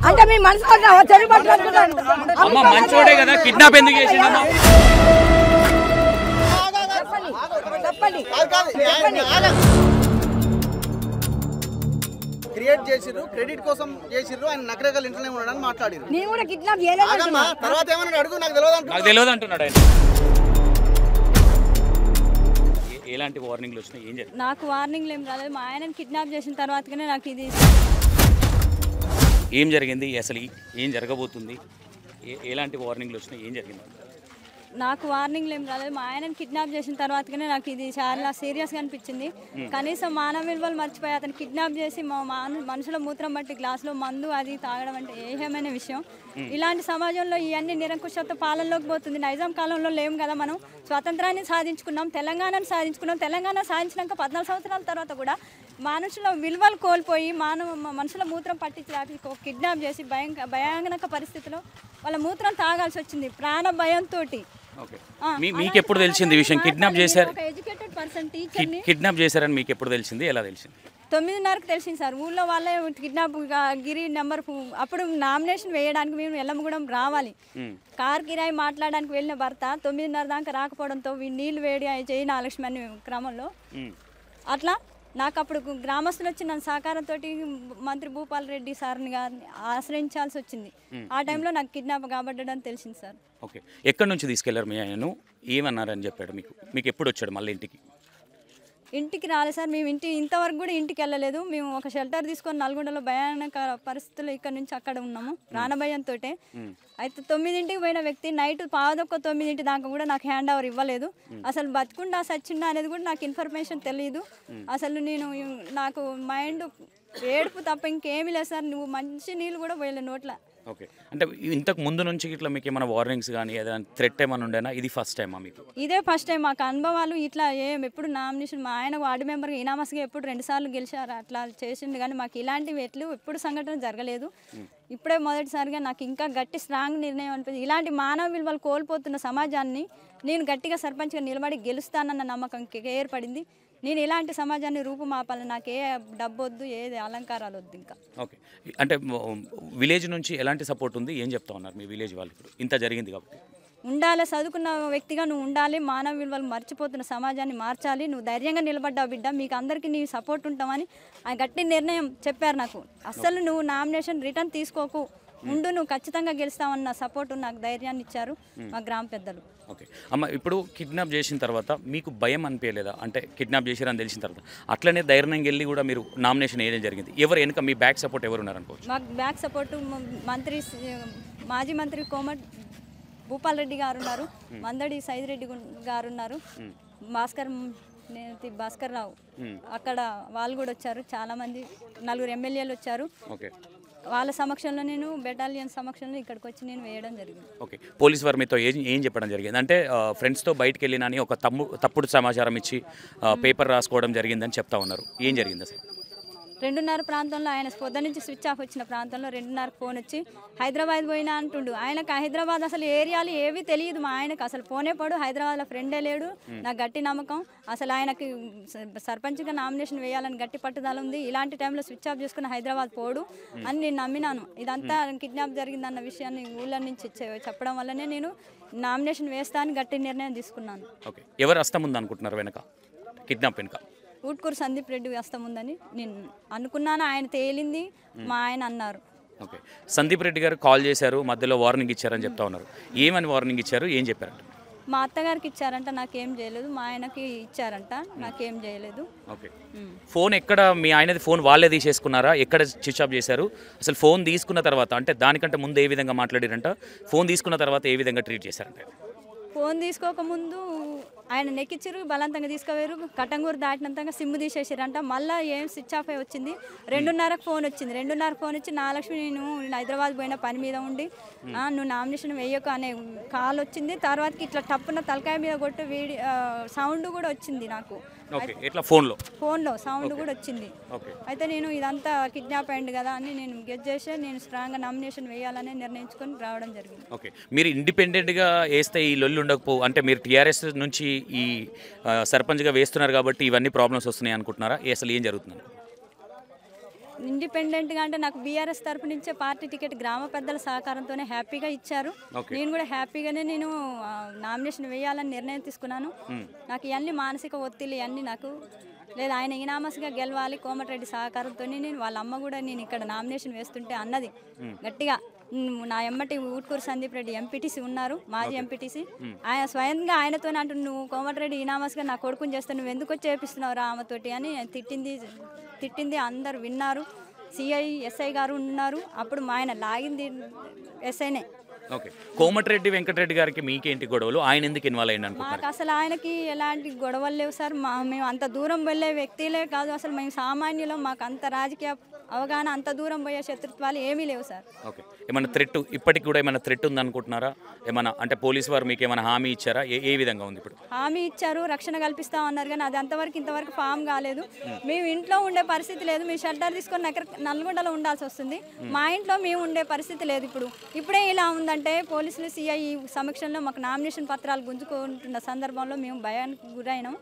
అంటే మీ మనసు అమ్మ మంచోడే కదా కిడ్నాప్ ఎందుకు చేసిండమ్మా చెప్పండి క్రియేట్ చేసిర్రు క్రెడిట్ కోసం చేసిర్రు ఆయన నకరకలు ఇంట్లోనే ఉన్నాడని మాట్లాడారు నేను కూడా కిడ్నాప్ చేయలేదు తర్వాత ఏమన్నా అడుగు నాకు తెలియదు అంటున్నాడు ఆయన ఎలాంటి వార్నింగ్లు వచ్చినాయి ఏం జరిగింది నాకు వార్నింగ్లు ఏం రాలేదు మా ఆయనని కిడ్నాప్ చేసిన తర్వాతనే నాకు ఇది ఏం జరిగింది అసలు ఏం జరగబోతుంది ఎలాంటి వార్నింగ్లు వచ్చినాయి ఏం జరిగింది నాకు వార్నింగ్లు ఏం రాలేదు మా ఆయనని కిడ్నాప్ చేసిన తర్వాతనే నాకు ఇది చాలా సీరియస్గా అనిపించింది కనీసం మానవ విలువలు మర్చిపోయి అతను కిడ్నాప్ చేసి మా మనుషుల మూత్రం బట్టి గ్లాసులో మందు అది తాగడం అంటే ఏహమైన విషయం ఇలాంటి సమాజంలో ఇవన్నీ నిరంకుశత్వ పాలనలోకి పోతుంది నైజాం కాలంలో లేము కదా మనం స్వాతంత్రాన్ని సాధించుకున్నాం తెలంగాణను సాధించుకున్నాం తెలంగాణ సాధించినాక 14 సంవత్సరాల తర్వాత కూడా మనుషుల విలువలు కోల్పోయి మనుషుల మూత్రం పట్టించి కిడ్నాప్ చేసి భయానక పరిస్థితిలో వాళ్ళ మూత్రం తాగాల్సి వచ్చింది ప్రాణ భయంతో మీకు ఎప్పుడు తెలిసింది విషయం కిడ్నాప్ చేశారు ఎడ్యుకేటెడ్ పర్సన్ టీచర్ని కిడ్నాప్ చేశారని మీకు ఎప్పుడు తెలిసింది ఎలా తెలిసింది 9:30కి తెలిసింది సార్ ఊళ్ళో వాళ్ళే కిడ్నాప్ గిరి నెంబర్ అప్పుడు నామినేషన్ వేయడానికి మేము ఎల్లమ్మగూడెం రావాలి కార్ కిరాయి మాట్లాడడానికి వెళ్ళిన భర్త 9:30 దాకా రాకపోవడంతో నీళ్లు వేడి చేయి నాగలక్ష్మి అనే క్రమంలో అట్లా నాకు అప్పుడు గ్రామస్తులు వచ్చి నన్ను సహకారంతో మంత్రి భూపాల్ రెడ్డి సార్ని ఆశ్రయించాల్సి వచ్చింది ఆ టైంలో నాకు కిడ్నాప్ కాబడ్డాడని తెలిసింది సార్ ఓకే ఎక్కడి నుంచి తీసుకెళ్లారు మీ ఆయనను ఏమన్నారని చెప్పాడు మీకు ఎప్పుడు వచ్చాడు మళ్ళీ ఇంటికి రాలేదు సార్ మేము ఇంతవరకు కూడా ఇంటికి వెళ్ళలేదు మేము ఒక షెల్టర్ తీసుకొని నల్గొండలో భయానక పరిస్థితుల్లో ఇక్కడ నుంచి అక్కడ ఉన్నాము ప్రాణభయంతో అయితే 9ంటికి పోయిన వ్యక్తి నైట్ 9:15 దాకా కూడా నాకు హ్యాండ్ ఓవర్ ఇవ్వలేదు అసలు బతుకుండా సచ్చిండా అనేది కూడా నాకు ఇన్ఫర్మేషన్ తెలియదు అసలు నాకు మైండ్ ఏడుపు తప్ప ఇంకేమీ లేదు సార్ నువ్వు మంచి నీళ్ళు కూడా పోయలే నోట్ల ఓకే అంటే ఇంతకు ముందు నుంచి ఇట్లా మీకు ఏమైనా వార్నింగ్స్ కానీ ఏదైనా థ్రెట్ ఏమైనా ఉండేనా ఇది ఫస్ట్ టైమా మీకు ఇదే ఫస్ట్ టైం మాకు అనుభవాలు ఇట్లా ఎప్పుడు నామినేషన్ మా ఆయన వార్డు మెంబర్గా ఇనామస్గా ఎప్పుడు 2 సార్లు గెలిచారు అట్లా చేసిండు కానీ మాకు ఇలాంటివి ఎప్పుడు సంఘటన జరగలేదు ఇప్పుడే మొదటిసారిగా నాకు ఇంకా గట్టి స్ట్రాంగ్ నిర్ణయం అనిపించింది ఇలాంటి మానవ విలువలు కోల్పోతున్న సమాజాన్ని నేను గట్టిగా సర్పంచ్గా నిలబడి గెలుస్తానన్న నమ్మకం ఏర్పడింది నేను ఇలాంటి సమాజాన్ని రూపుమాపాలి నాకు ఏ డబ్బు వద్దు ఏది అలంకారాలు వద్దు ఇంకా ఓకే అంటే విలేజ్ నుంచి ఎలాంటి సపోర్ట్ ఉంది ఏం చెప్తా ఉన్నారు మీ విలేజ్ వాళ్ళు ఇప్పుడు ఇంత జరిగింది కాబట్టి ఉండాలి చదువుకున్న వ్యక్తిగా నువ్వు ఉండాలి మానవ విలువలు మర్చిపోతున్న సమాజాన్ని మార్చాలి నువ్వు ధైర్యంగా నిలబడ్డావు బిడ్డ మీకు అందరికీ నీ సపోర్ట్ ఉంటామని ఆ గట్టి నిర్ణయం చెప్పారు నాకు అస్సలు నువ్వు నామినేషన్ రిటర్న్ తీసుకోకు ముందు నువ్వు ఖచ్చితంగా గెలుస్తావన్న సపోర్ట్ నాకు ధైర్యాన్ని ఇచ్చారు మా గ్రామ పెద్దలు ఓకే అమ్మ ఇప్పుడు కిడ్నాప్ చేసిన తర్వాత మీకు భయం అనిపించలేదా అంటే కిడ్నాప్ చేశారని తెలిసిన తర్వాత అట్లనే ధైర్యంగా వెళ్ళి కూడా మీరు నామినేషన్ వేయడం జరిగింది ఎవరు వెనుక మీ బ్యాక్ సపోర్ట్ ఎవరు ఉన్నారనుకోవచ్చు మాకు బ్యాక్ సపోర్ట్ మాజీ మంత్రి కోమట్ భూపాల్ రెడ్డి గారు ఉన్నారు మందడి సైదిరెడ్డి గారు ఉన్నారు భాస్కర్ రావు అక్కడ వాళ్ళు కూడా వచ్చారు చాలా మంది 4 ఎమ్మెల్యేలు వచ్చారు వాళ్ళ సమక్షంలో నేను బెటాలియన్ సమక్షంలో ఇక్కడికి వచ్చి నేను వేయడం జరిగింది ఓకే పోలీస్ వారు మీతో ఏం చెప్పడం జరిగింది అంటే ఫ్రెండ్స్తో బయటకు వెళ్ళినని ఒక తప్పుడు సమాచారం ఇచ్చి పేపర్ రాసుకోవడం జరిగిందని చెప్తా ఉన్నారు ఏం జరిగింది అసలు 2:30 ప్రాంతంలో ఆయన పొద్దు నుంచి స్విచ్ ఆఫ్ వచ్చిన ప్రాంతంలో 2:30 ఫోన్ వచ్చి హైదరాబాద్ పోయినా అంటుండు ఆయనకు హైదరాబాద్ అసలు ఏరియాలు ఏవి తెలియదు మా ఆయనకు అసలు ఫోనే పడు హైదరాబాద్లో ఫ్రెండే లేడు నాకు గట్టి నమ్మకం అసలు ఆయనకి సర్పంచ్గా నామినేషన్ వేయాలని గట్టి పట్టుదల ఉంది ఇలాంటి టైంలో స్విచ్ ఆఫ్ చేసుకుని హైదరాబాద్ పోడు అని నేను నమ్మినాను ఇదంతా కిడ్నాప్ జరిగిందన్న విషయాన్ని ఊళ్ళ నుంచి చెప్పడం వల్లనే నేను నామినేషన్ వేస్తానని గట్టి నిర్ణయం తీసుకున్నాను ఓకే ఎవరు హస్తం ఉంది అనుకుంటున్నారు వెనక కిడ్నాప్ వెనక ఊట్కూరు సందీప్ రెడ్డి వస్తం ఉందని నేను అనుకున్నాను ఆయన తేలింది మా ఆయన అన్నారు ఓకే సందీప్ రెడ్డి గారు కాల్ చేశారు మధ్యలో వార్నింగ్ ఇచ్చారని చెప్తా ఉన్నారు ఏమని వార్నింగ్ ఇచ్చారు ఏం చెప్పారంట మా అత్తగారికి ఇచ్చారంట నాకేం చేయలేదు మా ఆయనకి ఇచ్చారంట నాకేం చేయలేదు ఓకే ఫోన్ ఎక్కడ మీ ఆయనది ఫోన్ వాళ్ళే తీసేసుకున్నారా ఎక్కడ స్విచ్ ఆఫ్ చేశారు అసలు ఫోన్ తీసుకున్న తర్వాత అంటే దానికంటే ముందు ఏ విధంగా మాట్లాడారంట ఫోన్ తీసుకున్న తర్వాత ఏ విధంగా ట్రీట్ చేశారంట ఫోన్ తీసుకోకముందు ఆయన నెక్కిచ్చిరు బలవంతంగా తీసుకుపోయారు కటంగూరు దాటినంతగా సిమ్ తీసేసారంట మళ్ళీ ఏం స్విచ్ ఆఫ్ అయి వచ్చింది 2:30కి ఫోన్ వచ్చింది 2:30 ఫోన్ వచ్చి నాగలక్ష్మి నేను హైదరాబాద్ పోయిన పని మీద ఉండి నువ్వు నామినేషన్ వేయకు అనే కాల్ వచ్చింది తర్వాతకి ఇట్లా టప్పున తలకాయ మీద కొట్టి సౌండ్ కూడా వచ్చింది నాకు ఫోన్లో సౌండ్ కూడా వచ్చింది అయితే నేను ఇదంతా కిడ్నాప్ అయింది కదా అని నేను గెస్ చేసి నేను స్ట్రాంగ్గా నామినేషన్ వేయాలని నిర్ణయించుకొని రావడం జరిగింది ఓకే మీరు ఇండిపెండెంట్గా వేస్తే ఈ లొల్లి ఉండకపో అంటే మీరు టీఆర్ఎస్ నుంచి ఈ సర్పంచ్గా వేస్తున్నారు కాబట్టి ఇవన్నీ ప్రాబ్లమ్స్ వస్తున్నాయి అనుకుంటున్నారా అసలు ఏం జరుగుతుంది ఇండిపెండెంట్గా అంటే నాకు బీఆర్ఎస్ తరపు నుంచే పార్టీ టికెట్ గ్రామ పెద్దల సహకారంతోనే హ్యాపీగా ఇచ్చారు. నేను కూడా హ్యాపీగానే నేను నామినేషన్ వేయాలని నిర్ణయం తీసుకున్నాను. నాకు ఇవన్నీ మానసిక ఒత్తిడి ఇవన్నీ నాకు లేదు, ఆయన ఇనామస్గా గెలవాలి కోమటిరెడ్డి సహకారంతో. నేను వాళ్ళ అమ్మ కూడా నేను ఇక్కడ నామినేషన్ వేస్తుంటే అన్నది గట్టిగా, నా ఎమ్మటి ఊట్కూరు సందీప్ రెడ్డి ఎంపీటీసీ ఉన్నారు, మాజీ ఎంపీటీసీ, ఆయన స్వయంగా ఆయనతో అంటూ నువ్వు కోమటిరెడ్డి ఇనామస్గా నా కొడుకుని చేస్తావు, నువ్వు ఎందుకు వచ్చి చేపిస్తున్నావు రా ఆమెతోటి అని తిట్టింది. అందరు విన్నారు. సిఐ ఎస్ఐ గారు ఉన్నారు. అప్పుడు మా ఆయన లాగింది ఎస్ఐనే. ఓకే, కోమటిరెడ్డి వెంకటరెడ్డి గారికి మీకేంటి గొడవలు, ఆయన ఎందుకు ఇన్వాల్వ్ అయ్యింది అనుకుంటున్నారు? మాకు అసలు ఆయనకి ఎలాంటి గొడవలు లేవు సార్. మేము అంత దూరం వెళ్ళే వ్యక్తిలే కాదు, అసలు మేము సామాన్యులం, మాకు అంత రాజకీయ అవగాహన, అంత దూరం పోయే శత్రుత్వాలు ఏమీ లేవు సార్. ఓకే, ఏమైనా థ్రెట్ ఇప్పటికి కూడా ఏమైనా థ్రెట్ ఉందనుకుంటున్నారా? ఏమైనా అంటే పోలీసు వారు మీకు ఏమైనా హామీ ఇచ్చారా? ఏ విధంగా ఉంది ఇప్పుడు? హామీ ఇచ్చారు, రక్షణ కల్పిస్తాం అన్నారు, కానీ అది ఇంతవరకు ఫామ్ కాలేదు. మేము ఇంట్లో ఉండే పరిస్థితి లేదు, మేము షెల్టర్ తీసుకొని నల్గొండలో ఉండాల్సి వస్తుంది. మా ఇంట్లో మేము ఉండే పరిస్థితి లేదు. ఇప్పుడే ఇలా ఉందంటే పోలీసులు సిఐ సమక్షంలో మాకు నామినేషన్ పత్రాలు గుంజుకుంటున్న సందర్భంలో మేము భయానికి గురైనాం.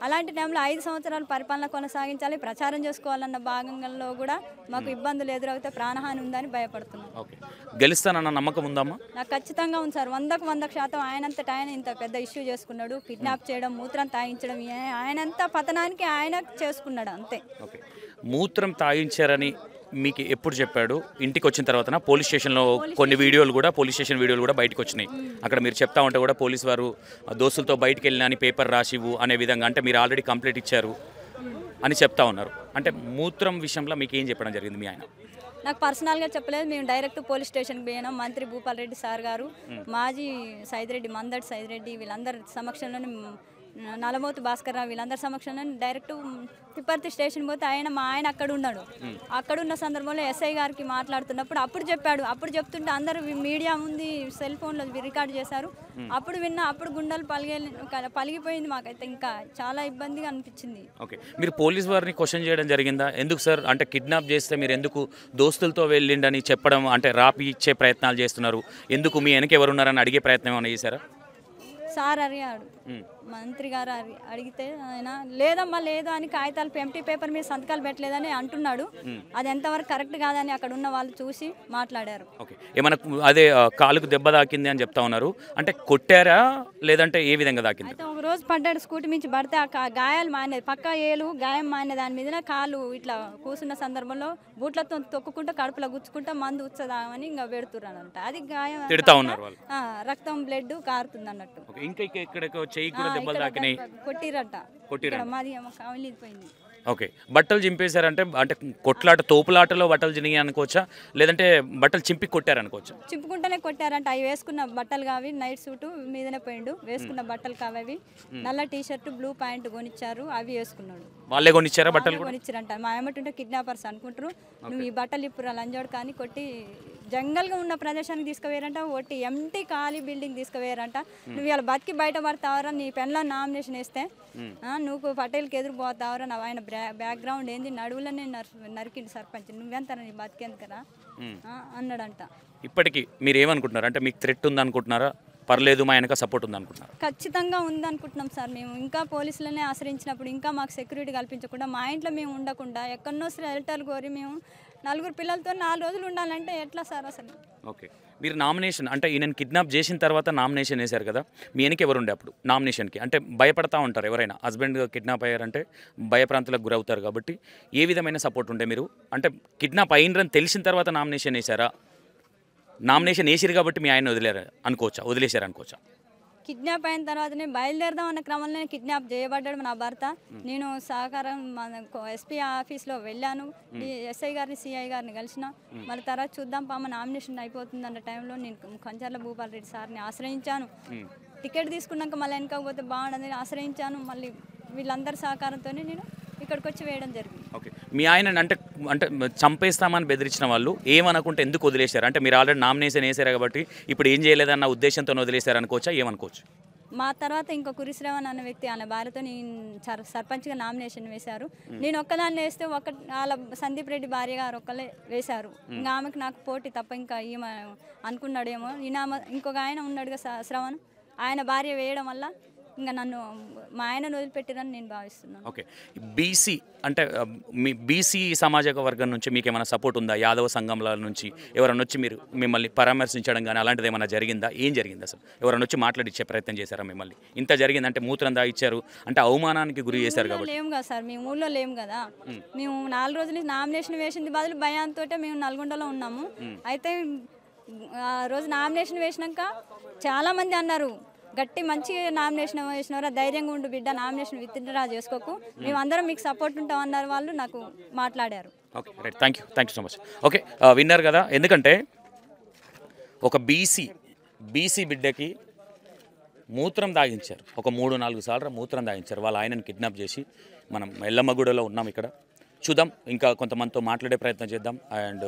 అలాంటి టైంలో 5 సంవత్సరాలు పరిపాలన కొనసాగించాలి, ప్రచారం చేసుకోవాలన్న భాగంలో కూడా మాకు ఇబ్బందులు ఎదురవుతే ప్రాణహాని ఉందని భయపడుతున్నాం. ఓకే, గెలుస్తానన్న నమ్మకం ఉందమ్మా? నాకు ఖచ్చితంగా ఉంది సార్, 100% ఆయనంతటా ఆయన ఇంత పెద్ద ఇష్యూ చేసుకున్నాడు. కిడ్నాప్ చేయడం, మూత్రం తాగించడం, ఆయనంత పతనానికి ఆయన చేసుకున్నాడు అంతే. ఓకే, మూత్రం తాగించారని మీకు ఎప్పుడు చెప్పాడు? ఇంటికి వచ్చిన తర్వాత పోలీస్ స్టేషన్లో కొన్ని పోలీస్ స్టేషన్ వీడియోలు కూడా బయటకు వచ్చినాయి. అక్కడ మీరు చెప్తా ఉంటే కూడా పోలీసు వారు దోస్తులతో బయటకు వెళ్ళినా అని పేపర్ రాసివు అనే విధంగా, అంటే మీరు ఆల్రెడీ కంప్లైంట్ ఇచ్చారు అని చెప్తా ఉన్నారు. అంటే మూత్రం విషయంలో మీకు ఏం చెప్పడం జరిగింది మీ ఆయన? నాకు పర్సనల్గా చెప్పలేదు, మేము డైరెక్ట్ పోలీస్ స్టేషన్కి పోయినాం. మంత్రి భూపాల్ రెడ్డి సార్ గారు, మాజీ సైదిరెడ్డి, మందడి సైదిరెడ్డి, వీళ్ళందరి సమక్షంలోనే, నలమోతు భాస్కర్ రావు, వీళ్ళందరి సమక్షంలో డైరెక్ట్ తిప్పర్తి స్టేషన్ పోతే మా ఆయన అక్కడ ఉన్నాడు. అక్కడున్న సందర్భంలో ఎస్ఐ గారికి మాట్లాడుతున్నప్పుడు అప్పుడు చెప్పాడు. అప్పుడు చెప్తుంటే అందరూ మీడియా ఉంది, సెల్ ఫోన్లో రికార్డ్ చేశారు. అప్పుడు విన్నా, అప్పుడు గుండెలు పలిగిపోయింది. మాకైతే ఇంకా చాలా ఇబ్బందిగా అనిపించింది. ఓకే, మీరు పోలీస్ వారిని క్వశ్చన్ చేయడం జరిగిందా? ఎందుకు సార్, అంటే కిడ్నాప్ చేస్తే మీరు ఎందుకు దోస్తులతో వెళ్ళిండని చెప్పడం, అంటే రాపి ఇచ్చే ప్రయత్నాలు చేస్తున్నారు, ఎందుకు మీ వెనక ఎవరున్నారని అడిగే ప్రయత్నం ఏమైనా చేశారా? సార్ అడిగాడు, మంత్రి గారు అడిగితే ఆయన లేదమ్మా లేదు అని కాగితాలు ఎంటీ పేపర్ మీద సంతకాలు పెట్టలేదని అంటున్నాడు. అది ఎంతవరకు కరెక్ట్ కాదని అక్కడ ఉన్న వాళ్ళు చూసి మాట్లాడారు. ఓకే, ఏమైనా అదే కాలుకు దెబ్బ తాకింది అని చెప్తా ఉన్నారు, అంటే కొట్టారా లేదంటే ఏ విధంగా తాకింది? అయితే ఒక రోజు పడ్డాడు, స్కూటీ మించి పడితే ఆ గాయాలు మానేది, పక్క ఏలు గాయం మానే దాని మీద కాలు ఇట్లా కూర్చున్న సందర్భంలో బూట్లతో తొక్కుకుంటూ కడుపులో గుచ్చుకుంటా మందు ఉచ్చదామని ఇంకా పెడుతున్నారంట. అది గాయం, తిడతా ఉన్నారు వాళ్ళు, రక్తం బ్లడ్ కారుతుంది అన్నట్టు. ఇంకా ఇక్కడ చెయ్యి కూడా దెబ్బలు తాకినాయి, కొట్టిరట, మాది కావిలిపోయింది. ఓకే, బట్టలు చింపేశారంటే అంటే కొట్లాట తోపులాటలో బట్టలు జినిగి అనుకోవచ్చా, లేదంటే బట్టలు చింపి కొట్టారనుకోవచ్చా? చింపుకుంటూనే కొట్టారంట. అవి వేసుకున్న బట్టలు కావి, నైట్ సూటు మీదనే పోయిండు, వేసుకున్న బట్టలు కావి, నల్ల టీషర్ట్ బ్లూ ప్యాంట్ కొనిచ్చారు, అవి వేసుకున్నాడు. వాళ్ళే కొనిచ్చారా బట్టలు? కొనిచ్చారంట. మా ఏమంటుంటే కిడ్నాపర్స్ అనుకుంటారు, నువ్వు ఈ బట్టలు ఇప్పుడు లంజోడు కానీ కొట్టి జంగల్గా ఉన్న ప్రదేశానికి తీసుకువేయారంట, ఒట్టి ఎంటీ ఖాళీ బిల్డింగ్ తీసుకువేయారంట. నువ్వు ఇలా బతికి బయట పడతావరా, నీ పెన్లో నామినేషన్ వేస్తే నువ్వు పటేల్కి ఎదురుపోతావరా, ఆయన బ్యాక్గ్రౌండ్ ఏంది, నడువులనే నరికిండు సర్పంచ్, నువ్వెంత నీ బతికేందుకరా అన్నాడంట. ఇప్పటికీ మీరు ఏమనుకుంటున్నారు, అంటే మీకు థ్రెట్ ఉందనుకుంటున్నారా, పర్లేదు మా వెనక సపోర్ట్ ఉందనుకుంటున్నారు? ఖచ్చితంగా ఉందనుకుంటున్నాం సార్. మేము ఇంకా పోలీసులనే ఆశ్రయించినప్పుడు ఇంకా మాకు సెక్యూరిటీ కల్పించకుండా, మా ఇంట్లో మేము ఉండకుండా ఎక్కడనో షెల్టర్ కోరి మేము 4 పిల్లలతో 4 రోజులు ఉండాలంటే ఎట్లా సార్ అసలు? ఓకే, మీరు నామినేషన్ అంటే ఈయన కిడ్నాప్ చేసిన తర్వాత నామినేషన్ వేశారు కదా, మీ వెనక ఎవరు ఉండే అప్పుడు నామినేషన్కి? అంటే భయపడతా ఉంటారు ఎవరైనా, హస్బెండ్ కిడ్నాప్ అయ్యారంటే భయప్రాంతాలకు గురవుతారు కాబట్టి ఏ విధమైన సపోర్ట్ ఉండే మీరు? అంటే కిడ్నాప్ అయినరని తెలిసిన తర్వాత నామినేషన్ వేశారా? నామినేషన్ వేసిరు కాబట్టి మీ ఆయన వదిలేశారు అనుకోవచ్చా? కిడ్నాప్ అయిన తర్వాతనే బయలుదేరదాం అన్న క్రమంలోనే కిడ్నాప్ చేయబడ్డాడు నా భర్త. నేను సహకారం ఎస్పీ ఆఫీస్లో వెళ్ళాను, ఎస్ఐ గారిని సిఐ గారిని కలిసిన. మళ్ళీ తర్వాత చూద్దాం పామ నామినేషన్ అయిపోతుంది అన్న టైంలో నేను కంచర్ల భూపాల్ రెడ్డి సార్ని ఆశ్రయించాను. టికెట్ తీసుకున్నాక మళ్ళీ వెనకపోతే బాగుండదని ఆశ్రయించాను. మళ్ళీ వీళ్ళందరి సహకారంతో నేను ఇక్కడికి వచ్చి వేయడం జరిగింది. ఓకే, మీ ఆయన అంటే చంపేస్తామని బెదిరించిన వాళ్ళు ఏమనుకుంటే ఎందుకు వదిలేశారు? అంటే మీరు ఆల్రెడీ నామినేషన్ వేసారు కాబట్టి ఇప్పుడు ఏం చేయలేదన్న ఉద్దేశంతో వదిలేశారు అనుకోవచ్చా, ఏమనుకోవచ్చు? మా తర్వాత ఇంకో కురిశ్రవణ్ అనే వ్యక్తి ఆయన భార్యతో నేను సర్పంచ్గా నామినేషన్ వేశారు. నేను ఒక్కదాన్ని వేస్తే వాళ్ళ సందీప్ రెడ్డి భార్య గారు ఒక్కలే వేశారు. ఇంకా ఆమెకు నాకు పోటీ తప్ప ఇంకా ఈమె అనుకున్నాడేమో. ఇంకొక ఆయన ఉన్నాడుగా శ్రవణ్, ఆయన భార్య వేయడం వల్ల ఇంకా నన్ను మా ఆయనను వదిలిపెట్టిరని నేను భావిస్తున్నాను. ఓకే, బీసీ అంటే మీ బీసీ సామాజిక వర్గం నుంచి మీకు ఏమైనా సపోర్ట్ ఉందా? యాదవ సంఘంల నుంచి ఎవరైనా వచ్చి మిమ్మల్ని పరామర్శించడం కానీ అలాంటిది ఏమైనా జరిగిందా? ఏం జరిగింది అసలు? ఎవరైనా వచ్చి మాట్లాడిచ్చే ప్రయత్నం చేశారా మిమ్మల్ని? ఇంత జరిగిందంటే మూత్రం దాగిచ్చారు అంటే అవమానానికి గురి చేశారు కాబట్టి. లేము కదా సార్, మేము ఊళ్ళో లేము కదా. మేము 4 రోజుల నుంచి నామినేషన్ వేసింది బదులు భయంతో మేము నల్గొండలో ఉన్నాము. అయితే ఆ రోజు నామినేషన్ వేసినాక చాలామంది అన్నారు, గట్టి మంచి నామినేషన్ వేసినవారా, ధైర్యంగా ఉండు బిడ్డ, నామినేషన్ విత్డ్రా చేసుకోకు, మేమందరం మీకు సపోర్ట్ ఉంటాం అన్నారు వాళ్ళు, నాకు మాట్లాడారు. Okay right, thank you so much. Okay, విన్నారు కదా, ఎందుకంటే ఒక బీసీ బిడ్డకి మూత్రం దాగించారు, ఒక 3-4 సార్లు మూత్రం దాగించారు. వాళ్ళ ఆయనను కిడ్నాప్ చేసి మనం ఎల్లమ్మగూడలో ఉన్నాం. ఇక్కడ చూద్దాం, ఇంకా కొంతమందితో మాట్లాడే ప్రయత్నం చేద్దాం. అండ్